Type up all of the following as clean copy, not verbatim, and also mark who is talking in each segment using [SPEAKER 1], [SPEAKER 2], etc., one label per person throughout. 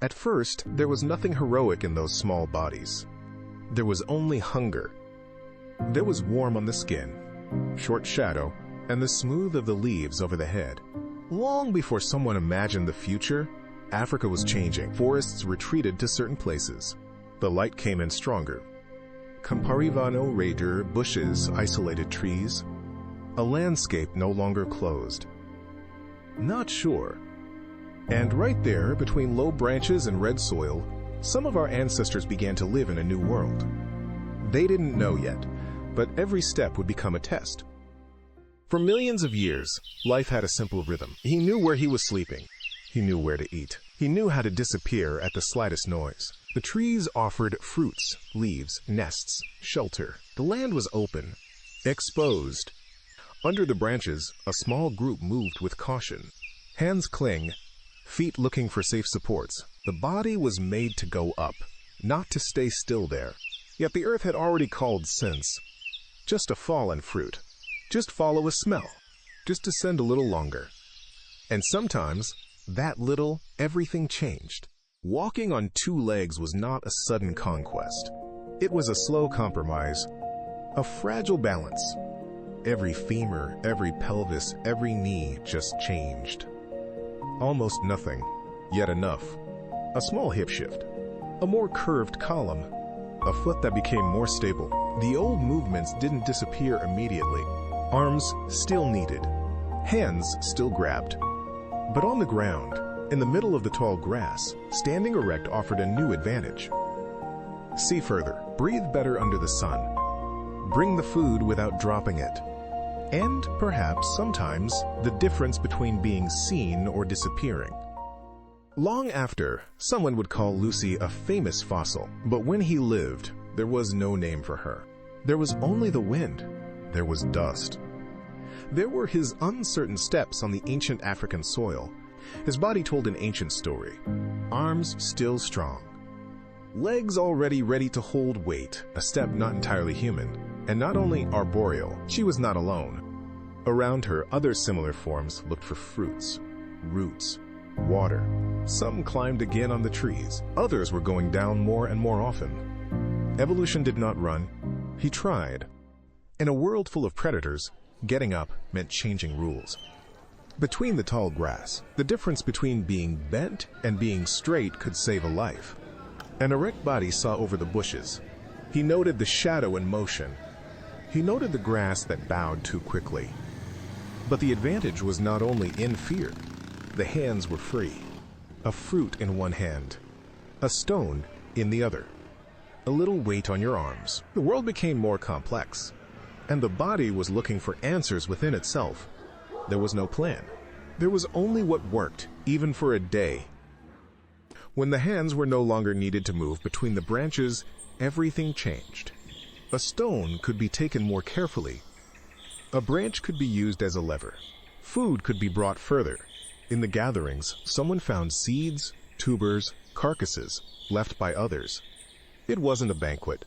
[SPEAKER 1] At first, there was nothing heroic in those small bodies. There was only hunger. There was warm on the skin, short shadow, and the smooth of the leaves over the head. Long before someone imagined the future, Africa was changing. Forests retreated to certain places. The light came in stronger. Camparivano raider, bushes, isolated trees. A landscape no longer closed. Not sure. And right there, between low branches and red soil, some of our ancestors began to live in a new world. They didn't know yet, but every step would become a test. For millions of years, life had a simple rhythm. He knew where he was sleeping. He knew where to eat. He knew how to disappear at the slightest noise. The trees offered fruits, leaves, nests, shelter. The land was open, exposed. Under the branches, a small group moved with caution. Hands cling, feet looking for safe supports. The body was made to go up, not to stay still there. Yet the earth had already called since. Just a fallen fruit. Just follow a smell. Just descend a little longer. And sometimes, that little, everything changed. Walking on two legs was not a sudden conquest. It was a slow compromise, a fragile balance. Every femur, every pelvis, every knee just changed. Almost nothing, yet enough. A small hip shift, a more curved column, a foot that became more stable. The old movements didn't disappear immediately. Arms still needed, hands still grabbed. But on the ground, in the middle of the tall grass, standing erect offered a new advantage. See further, breathe better under the sun. Bring the food without dropping it. And perhaps, sometimes, the difference between being seen or disappearing. Long after, someone would call Lucy a famous fossil, but when he lived, there was no name for her. There was only the wind. There was dust. There were his uncertain steps on the ancient African soil. His body told an ancient story. Arms still strong. Legs already ready to hold weight, a step not entirely human. And not only arboreal, she was not alone. Around her, other similar forms looked for fruits, roots, water. Some climbed again on the trees. Others were going down more and more often. Evolution did not run. He tried. In a world full of predators, getting up meant changing rules. Between the tall grass, the difference between being bent and being straight could save a life. An erect body saw over the bushes. He noted the shadow in motion. He noted the grass that bowed too quickly. But the advantage was not only in fear. The hands were free. A fruit in one hand, a stone in the other. A little weight on your arms. The world became more complex, and the body was looking for answers within itself. There was no plan. There was only what worked, even for a day. When the hands were no longer needed to move between the branches, everything changed. A stone could be taken more carefully. A branch could be used as a lever. Food could be brought further. In the gatherings, someone found seeds, tubers, carcasses, left by others. It wasn't a banquet.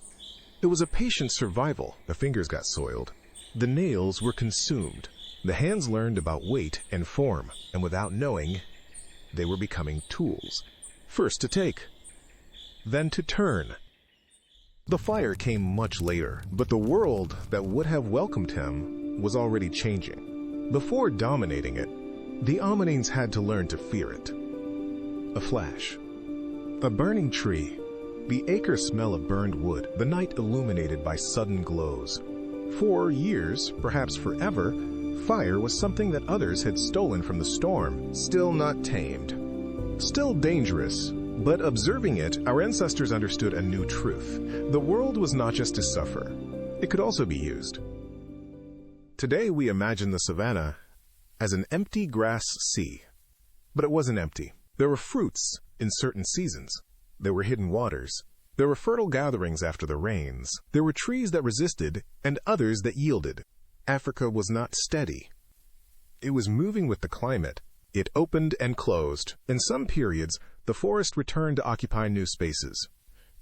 [SPEAKER 1] It was a patient survival. The fingers got soiled. The nails were consumed. The hands learned about weight and form, and without knowing, they were becoming tools. First to take, then to turn. The fire came much later, but the world that would have welcomed him was already changing. Before dominating it, the ominines had to learn to fear it. A flash, a burning tree, the acre smell of burned wood, the night illuminated by sudden glows. For years, perhaps forever, fire was something that others had stolen from the storm, still not tamed. Still dangerous, but observing it, our ancestors understood a new truth. The world was not just to suffer. It could also be used. Today we imagine the savannah as an empty grass sea. But it wasn't empty. There were fruits in certain seasons. There were hidden waters. There were fertile gatherings after the rains. There were trees that resisted and others that yielded. Africa was not steady. It was moving with the climate. It opened and closed. In some periods, the forest returned to occupy new spaces.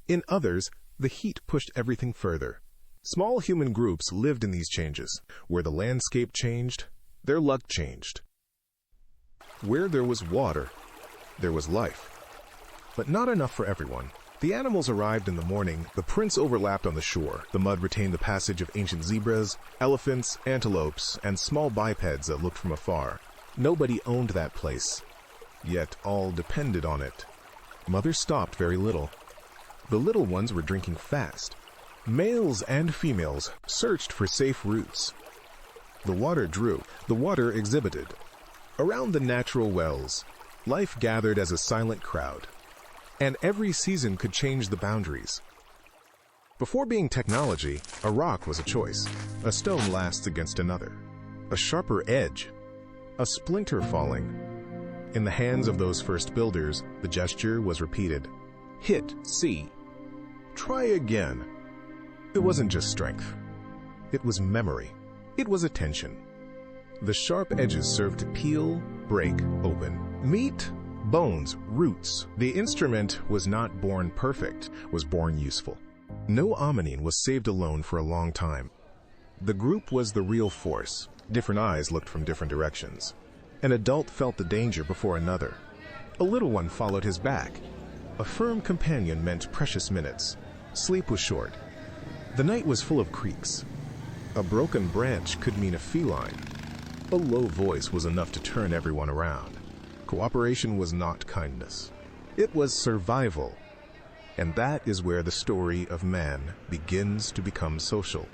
[SPEAKER 1] In others, the heat pushed everything further. Small human groups lived in these changes. Where the landscape changed, their luck changed. Where there was water, there was life. but not enough for everyone. The animals arrived in the morning. The prints overlapped on the shore. The mud retained the passage of ancient zebras, elephants, antelopes, and small bipeds that looked from afar. Nobody owned that place, yet all depended on it. Mother stopped very little. The little ones were drinking fast. Males and females searched for safe routes. The water drew. The water exhibited. Around the natural wells, life gathered as a silent crowd. And every season could change the boundaries. Before being technology, a rock was a choice. A stone lasts against another. A sharper edge. A splinter falling. In the hands of those first builders, the gesture was repeated. Hit, see. Try again. It wasn't just strength. It was memory. It was attention. The sharp edges served to peel, break, open. Meat, bones, roots. The instrument was not born perfect, was born useful. No ominine was saved alone for a long time. The group was the real force. Different eyes looked from different directions. An adult felt the danger before another. A little one followed his back. A firm companion meant precious minutes. Sleep was short. The night was full of creaks. A broken branch could mean a feline. A low voice was enough to turn everyone around. Cooperation was not kindness. It was survival. And that is where the story of man begins to become social.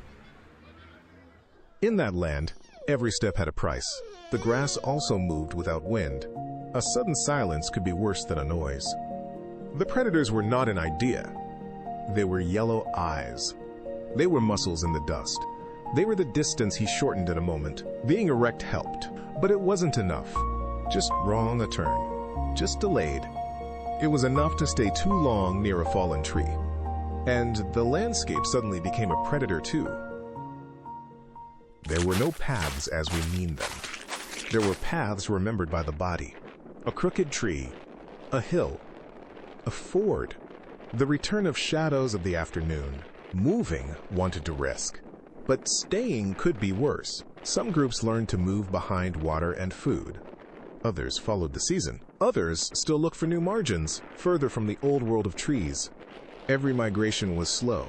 [SPEAKER 1] In that land, every step had a price. The grass also moved without wind. A sudden silence could be worse than a noise. The predators were not an idea. They were yellow eyes. They were muscles in the dust. They were the distance he shortened in a moment. Being erect helped, but it wasn't enough. Just wrong a turn. Just delayed. It was enough to stay too long near a fallen tree. And the landscape suddenly became a predator too. There were no paths as we mean them. There were paths remembered by the body. A crooked tree, a hill, a ford. The return of shadows of the afternoon. Moving wanted to risk. But staying could be worse. Some groups learned to move behind water and food. Others followed the season. Others still looked for new margins, further from the old world of trees. Every migration was slow.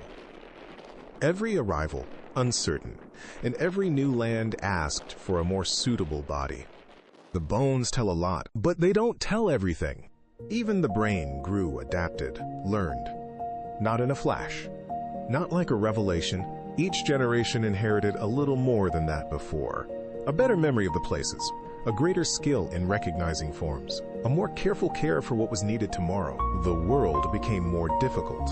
[SPEAKER 1] Every arrival uncertain, and every new land asked for a more suitable body. The bones tell a lot, but they don't tell everything. Even the brain grew, adapted, learned. Not in a flash. Not like a revelation. Each generation inherited a little more than that before. A better memory of the places. A greater skill in recognizing forms. A more careful care for what was needed tomorrow. The world became more difficult.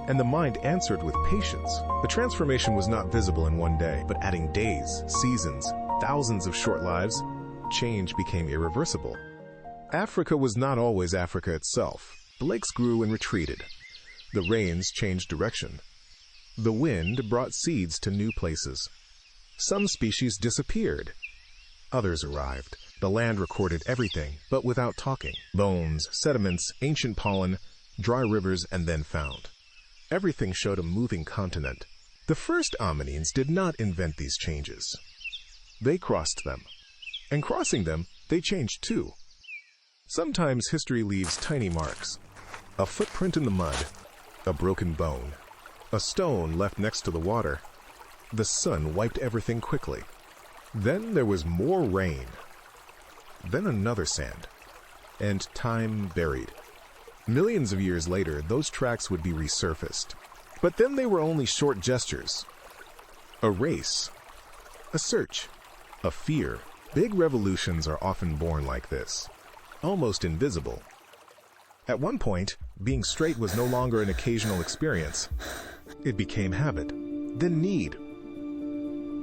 [SPEAKER 1] And the mind answered with patience. The transformation was not visible in one day, but adding days, seasons, thousands of short lives, change became irreversible. Africa was not always Africa itself. The lakes grew and retreated. The rains changed direction. The wind brought seeds to new places. Some species disappeared. Others arrived. The land recorded everything, but without talking. Bones, sediments, ancient pollen, dry rivers, and then found. Everything showed a moving continent. The first ominines did not invent these changes. They crossed them. And crossing them, they changed too. Sometimes history leaves tiny marks. A footprint in the mud, a broken bone, a stone left next to the water. The sun wiped everything quickly. Then there was more rain. Then another sand. And time buried. Millions of years later, those tracks would be resurfaced. But then they were only short gestures. A race. A search. A fear. Big revolutions are often born like this. Almost invisible. At one point, being straight was no longer an occasional experience. It became habit. Then need.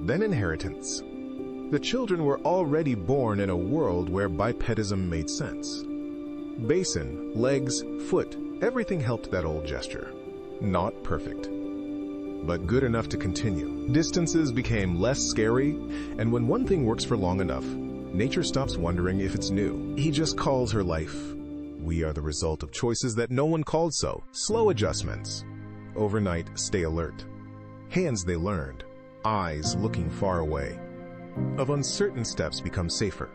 [SPEAKER 1] Then inheritance. The children were already born in a world where bipedism made sense. Basin, legs, foot, everything helped that old gesture. Not perfect, but good enough to continue. Distances became less scary, and when one thing works for long enough, nature stops wondering if it's new. He just calls her life. We are the result of choices that no one called so. Slow adjustments. Overnight, stay alert. Hands they learned. Eyes looking far away. Of uncertain steps become safer.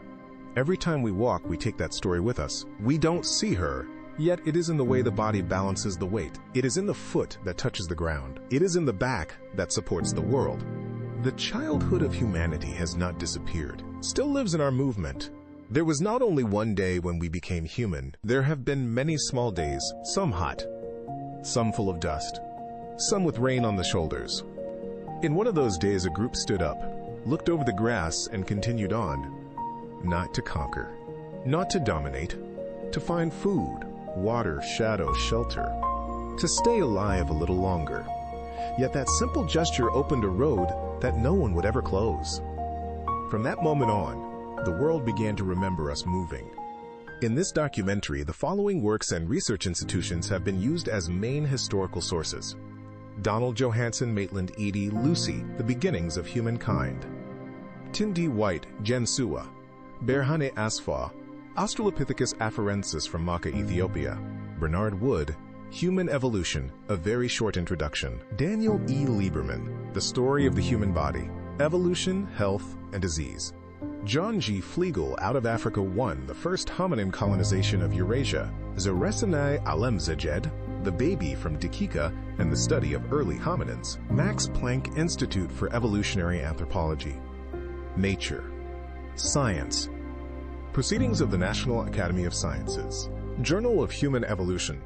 [SPEAKER 1] Every time we walk, we take that story with us. We don't see her, Yet it is in the way the body balances the weight. It is in the foot that touches the ground. It is in the back that supports the world. The childhood of humanity has not disappeared, still lives in our movement. There was not only one day when we became human, there have been many small days, some hot, some full of dust, some with rain on the shoulders. In one of those days, a group stood up, looked over the grass, and continued on. Not to conquer, not to dominate, to find food, water, shadow, shelter, to stay alive a little longer. Yet that simple gesture opened a road that no one would ever close. From that moment on, the world began to remember us moving. In this documentary, the following works and research institutions have been used as main historical sources: Donald Johanson, Maitland Edie, Lucy, The Beginnings of Humankind; Tindi White, Jensua; Berhane Asfaw, Australopithecus afarensis from Maka, Ethiopia; Bernard Wood, Human Evolution, A Very Short Introduction; Daniel E. Lieberman, The Story of the Human Body, Evolution, Health, and Disease; John G. Flegel, Out of Africa 1, The First Hominin Colonization of Eurasia; Zoresanai Alemzajed, The Baby from Dakika and the Study of Early Hominins; Max Planck Institute for Evolutionary Anthropology; Nature, Science, Proceedings of the National Academy of Sciences, Journal of Human Evolution,